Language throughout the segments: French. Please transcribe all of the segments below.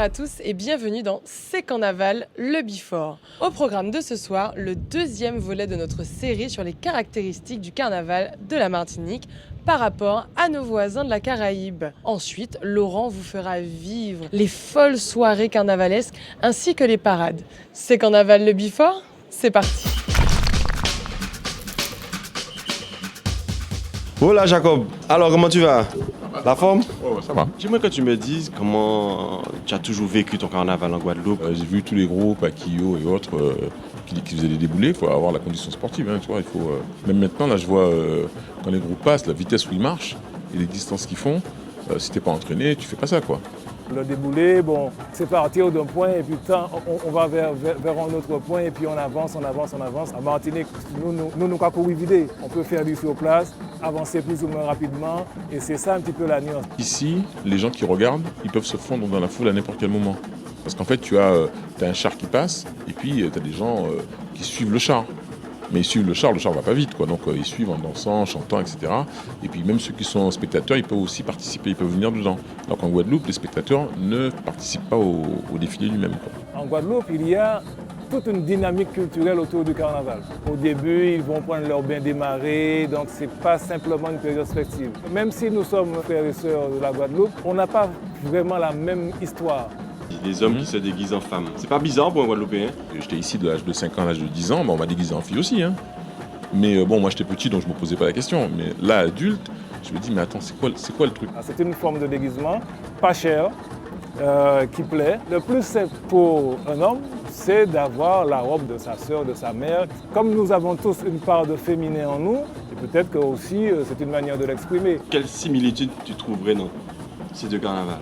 à tous et bienvenue dans C'est Carnaval, le Before. Au programme de ce soir, le deuxième volet de notre série sur les caractéristiques du carnaval de la Martinique par rapport à nos voisins de la Caraïbe. Ensuite, Laurent vous fera vivre les folles soirées carnavalesques ainsi que les parades. C'est Carnaval, le Before, c'est parti. Voilà Jacob, alors comment tu vas? La forme? Oh, ça va. J'aimerais que tu me dises comment tu as toujours vécu ton carnaval en Guadeloupe. J'ai vu tous les groupes, Akio et autres, qui faisaient des déboulés. Il faut avoir la condition sportive. Hein, tu vois, il faut, même maintenant, là, je vois quand les groupes passent, la vitesse où ils marchent et les distances qu'ils font. Si t'es pas entraîné, tu fais pas ça, quoi. Le déboulé, bon, c'est partir d'un point et puis on va vers un autre point et puis on avance. En Martinique, nous pas courir vider. On peut faire du sur place, avancer plus ou moins rapidement et c'est ça un petit peu la nuance. Ici, les gens qui regardent, ils peuvent se fondre dans la foule à n'importe quel moment. Parce qu'en fait, tu as un char qui passe et puis tu as des gens qui suivent le char. Mais ils suivent le char va pas vite, quoi. Donc ils suivent en dansant, en chantant, etc. Et puis même ceux qui sont spectateurs, ils peuvent aussi participer, ils peuvent venir dedans. Alors qu'en Guadeloupe, les spectateurs ne participent pas au défilé lui-même, quoi. En Guadeloupe, il y a toute une dynamique culturelle autour du carnaval. Au début, ils vont prendre leur bain des marées, donc c'est pas simplement une période festive. Même si nous sommes frères et sœurs de la Guadeloupe, on n'a pas vraiment la même histoire. Les hommes qui se déguisent en femmes. C'est pas bizarre pour un Guadeloupéen? J'étais ici de l'âge de 5 ans à l'âge de 10 ans, on m'a déguisé en fille aussi. Hein. Mais bon, moi j'étais petit donc je me posais pas la question. Mais là, adulte, je me dis, mais attends, c'est quoi le truc? C'est une forme de déguisement, pas cher, qui plaît. Le plus simple pour un homme, c'est d'avoir la robe de sa sœur, de sa mère. Comme nous avons tous une part de féminin en nous, et peut-être que aussi c'est une manière de l'exprimer. Quelle similitude tu trouverais dans ces deux carnavals?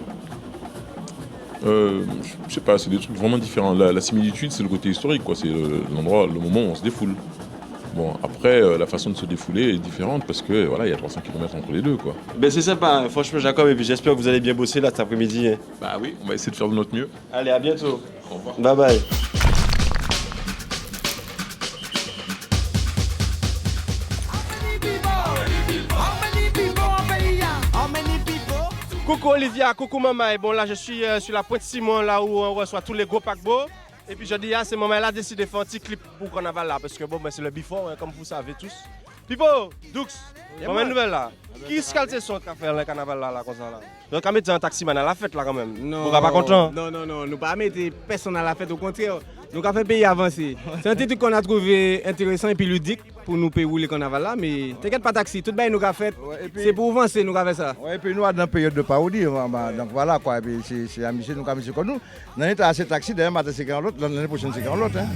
Je sais pas, c'est des trucs vraiment différents. La similitude, c'est le côté historique, quoi. C'est l'endroit, le moment où on se défoule. Bon, après, la façon de se défouler est différente parce que voilà, il y a 300 km entre les deux, quoi. Ben c'est sympa, franchement Jacob, et puis j'espère que vous allez bien bosser là cet après-midi. Bah oui, on va essayer de faire de notre mieux. Allez, à bientôt. Au revoir. Bye bye. Coucou Olivia, coucou maman. Et bon là je suis sur la Pointe Simon là où on reçoit tous les gros paquebots. Et puis je dis à ce moment-là, a décidé de faire un petit clip pour carnaval là parce que bon ben, c'est le before hein, comme vous savez tous. Pipo, Dux, bonne nouvelle là. Qui est-ce son qui a fait le carnaval là comme ça là? Donc on mettre un taximan à la fête là quand même. Non, vous pas content? Non, nous pas mettre personne à la fête, au contraire. Nous avons fait pays avancer. C'est un truc qu'on a trouvé intéressant et puis ludique pour nous payer rouler le carnaval là, mais t'inquiète pas taxi, tout bien nous avons fait. Ouais, c'est pour avancer nous avons fait ça. Ouais, et puis nous sommes dans une période de parodie, donc voilà quoi, et puis c'est amusé nous comme nous. Nous avons assez de taxi, d'ailleurs matin c'est quand l'autre, l'année prochaine c'est quand l'autre. Hein.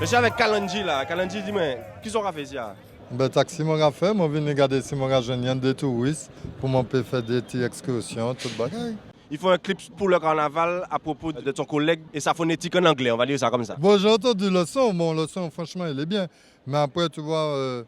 Je suis avec Kalanji là, Kalanji dis-moi, qui sont fait ici? Ben, taxi m'a fait, moi viens regarder si moi j'ai des touristes pour m'en faire des petites excursions, tout bagaille. Il faut un clip pour le carnaval à propos de ton collègue et sa phonétique en anglais, on va dire ça comme ça. Bon, j'ai entendu le son, franchement il est bien. Mais après tu vois,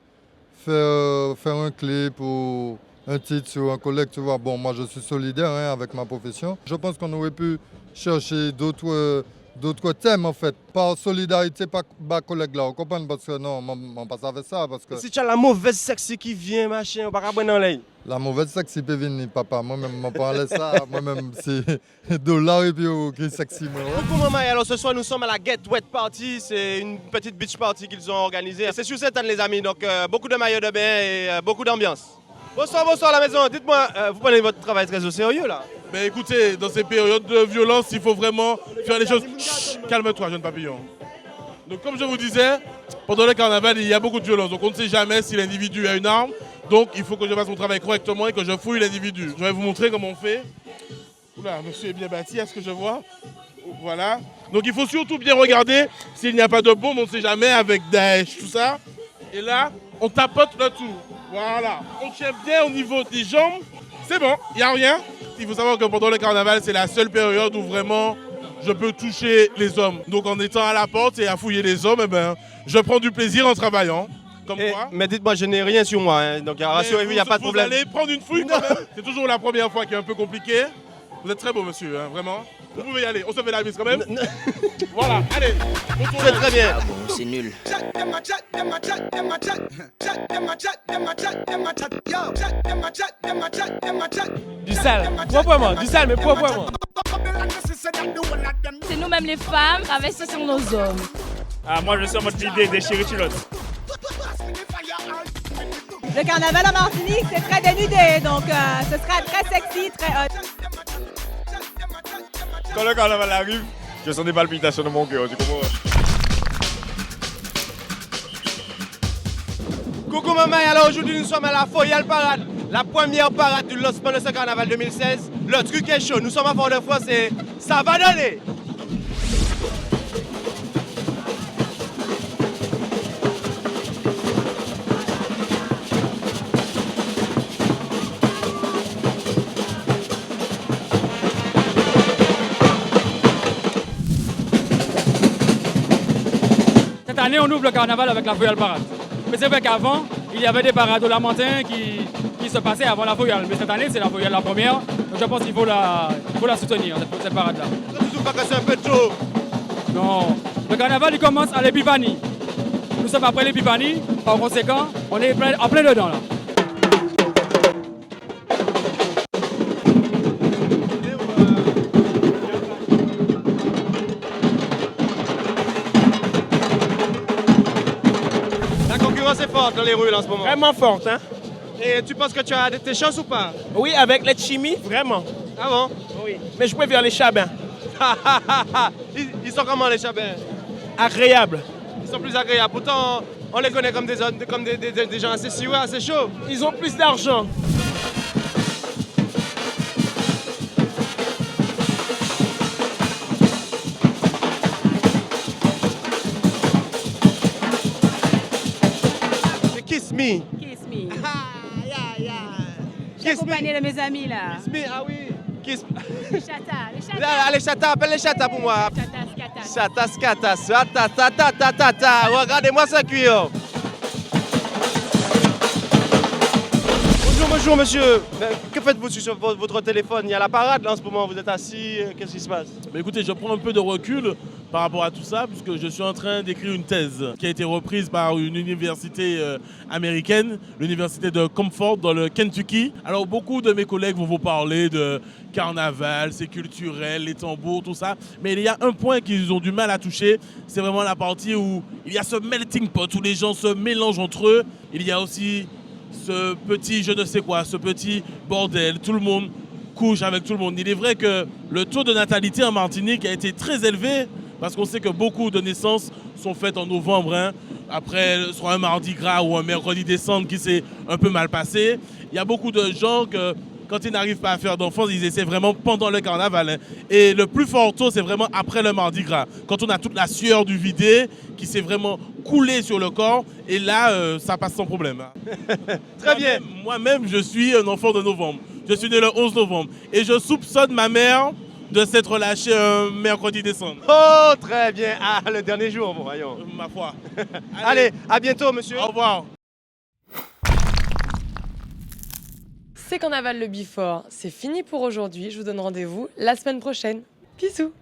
faire un clip ou un titre sur un collègue, tu vois, bon moi je suis solidaire hein, avec ma profession. Je pense qu'on aurait pu chercher d'autres thèmes en fait, par solidarité, pas collègue là, vous comprenez? Parce que non, on passe avec ça. Parce que si tu as la mauvaise sexy qui vient, machin, on va pas prendre dans l'œil. La mauvaise sexy peut venir, papa. Moi-même, je parle ça. Moi-même, c'est $, et puis qui sexy. Coucou maman, alors ce soir nous sommes à la Get Wet Party, c'est une petite beach party qu'ils ont organisée. C'est sur cette année les amis, donc beaucoup de maillots de bain et beaucoup d'ambiance. Bonsoir à la maison, dites-moi, vous prenez votre travail très au sérieux là? Mais écoutez, dans ces périodes de violence, il faut vraiment faire les choses. Calme-toi, jeune papillon. Donc comme je vous disais, pendant le carnaval, il y a beaucoup de violence. Donc on ne sait jamais si l'individu a une arme. Donc il faut que je fasse mon travail correctement et que je fouille l'individu. Je vais vous montrer comment on fait. Oula, monsieur est bien bâti, à ce que je vois. Voilà. Donc il faut surtout bien regarder s'il n'y a pas de bombe, on ne sait jamais, avec Daesh, tout ça. Et là, on tapote le tout. Voilà. On tient bien au niveau des jambes. C'est bon, il n'y a rien. Il faut savoir que pendant le carnaval, c'est la seule période où vraiment je peux toucher les hommes. Donc en étant à la porte et à fouiller les hommes, eh ben, je prends du plaisir en travaillant. Comme quoi. Mais dites-moi, je n'ai rien sur moi, hein, donc rassurez-vous, il n'y a pas de problème. Vous allez prendre une fouille quand même. C'est toujours la première fois qui est un peu compliquée. Vous êtes très beau, monsieur, hein, vraiment. Vous pouvez y aller, on se fait la bise quand même. Voilà, allez. C'est très bien. Ah bon, c'est nul. Du sale, proprement, du sale, mais proprement. C'est nous-mêmes les femmes, investissons nos hommes. Ah, moi, je suis en mode l'idée des chériculottes. Le carnaval en Martinique, c'est très dénudé, donc ce sera très sexy, très hot. Quand le carnaval arrive, je sens des palpitations dans mon cœur, tu comprends? Coucou maman, alors aujourd'hui nous sommes à la Foyale Parade, la première parade du lancement de ce carnaval 2016. Le truc est chaud, nous sommes à Fort-de-France et ça va donner. Cette année, on ouvre le carnaval avec la Foyale Parade. Mais c'est vrai qu'avant, il y avait des parades au Lamentin qui se passaient avant la Foyale. Mais cette année, c'est la Foyale la première. Donc je pense qu'il faut la soutenir, cette parade-là. Tu trouves pas que c'est un peu chaud? Non. Le carnaval, il commence à l'Épipanie. Nous sommes après l'Épipanie. Par conséquent, on est en plein dedans, là. C'est forte dans les rues là, en ce moment. Vraiment forte, hein? Et tu penses que tu as tes chances ou pas? Oui, avec les chimies, vraiment. Ah bon? Oui. Mais je préfère les chabins. Ils sont comment les chabins? Agréables. Ils sont plus agréables. Pourtant, on les connaît comme des gens assez sioués, assez chauds. Ils ont plus d'argent. Kiss me. Kiss me. Kiss me. Accompagné de mes amis là. Kiss me, ah oui. Kiss Les chatas, les chatas. Là, les chatas, appelle les chatas pour moi. Chatas, scatas. Chatas. Regardez-moi ce cuir. Bonjour monsieur. Que faites-vous sur votre téléphone? Il y a la parade là en ce moment, vous êtes assis, qu'est-ce qui se passe? Mais écoutez, je prends un peu de recul par rapport à tout ça, puisque je suis en train d'écrire une thèse qui a été reprise par une université américaine, l'université de Comfort dans le Kentucky. Alors beaucoup de mes collègues vont vous parler de carnaval, c'est culturel, les tambours, tout ça. Mais il y a un point qu'ils ont du mal à toucher, c'est vraiment la partie où il y a ce melting pot, où les gens se mélangent entre eux. Il y a aussi ce petit je ne sais quoi, ce petit bordel, tout le monde couche avec tout le monde. Il est vrai que le taux de natalité en Martinique a été très élevé parce qu'on sait que beaucoup de naissances sont faites en novembre, hein, après soit un mardi gras ou un mercredi décembre qui s'est un peu mal passé. Il y a beaucoup de gens que quand ils n'arrivent pas à faire d'enfants, ils essaient vraiment pendant le carnaval. Hein. Et le plus fort taux, c'est vraiment après le mardi gras. Quand on a toute la sueur du vidé qui s'est vraiment coulée sur le corps. Et là, ça passe sans problème. Hein. Très bien. Moi-même, je suis un enfant de novembre. Je suis né le 11 novembre. Et je soupçonne ma mère de s'être lâchée un mercredi décembre. Oh, très bien. Ah, le dernier jour, bon, voyons. Ma foi. Allez, à bientôt, monsieur. Au revoir. C'est Carnaval le Before, c'est fini pour aujourd'hui. Je vous donne rendez-vous la semaine prochaine. Bisous.